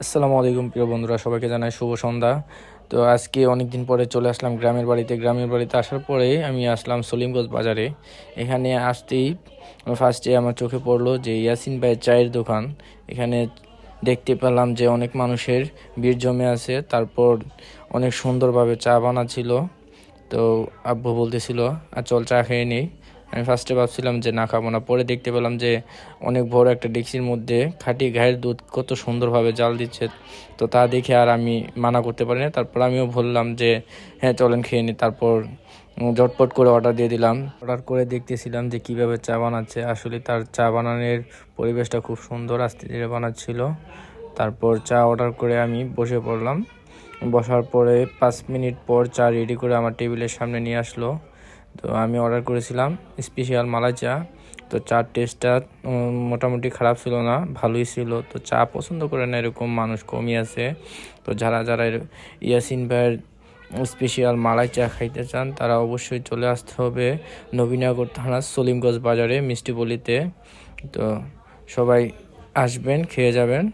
আসসালামু আলাইকুম প্রিয় বন্ধুরা, সবাইকে জানাই শুভ সন্ধ্যা। তো আজকে অনেক দিন পরে চলে আসলাম গ্রামের বাড়িতে আসার পরে আমি আসলাম সলিমগঞ্জ বাজারে। এখানে আসতেই ফার্স্টে আমার চোখে পড়লো যে ইয়াসিন ভাইয়ের চায়ের দোকান। এখানে দেখতে পেলাম যে অনেক মানুষের ভিড় জমে আছে, তারপর অনেক সুন্দরভাবে চা বানাচ্ছিল। তো আব্বু বলতেছিল আর চল চা খেয়ে নিই। আমি ফার্স্টে ভাবছিলাম যে না খাবো না, পরে দেখতে পেলাম যে অনেক বড় একটা ডেকচির মধ্যে খাঁটি গাইয়ের দুধ কত সুন্দরভাবে জাল দিচ্ছে। তো তা দেখে আর আমি মানা করতে পারি না, তারপর আমিও বললাম যে হ্যাঁ চলেন খেয়ে নিই। তারপর ঝটপট করে অর্ডার দিয়ে দিলাম। অর্ডার করে দেখতেছিলাম যে কিভাবে চা বানাচ্ছে। আসলে তার চা বানানোর পরিবেশটা খুব সুন্দর, আস্তে ধীরে বানাচ্ছিল। তারপর চা অর্ডার করে আমি বসে পড়লাম। বসার পরে 5 মিনিট পর চা রেডি করে আমার টেবিলের সামনে নিয়ে আসলো। তো আমি অর্ডার করেছিলাম স্পেশাল মালাই চা। তো চার টেস্টটা মোটামুটি খারাপ ছিল না, ভালোই ছিল। তো চা পছন্দ করে না এরকম মানুষ কমই আছে। তো যারা যারা ইয়াসিন ভাইয়ের স্পেশাল মালাই চা খাইতে চান তারা অবশ্যই চলে আসতে হবে নবীনগর থানা সলিমগঞ্জ বাজারে মিষ্টি বলিতে। তো সবাই আসবেন, খেয়ে যাবেন।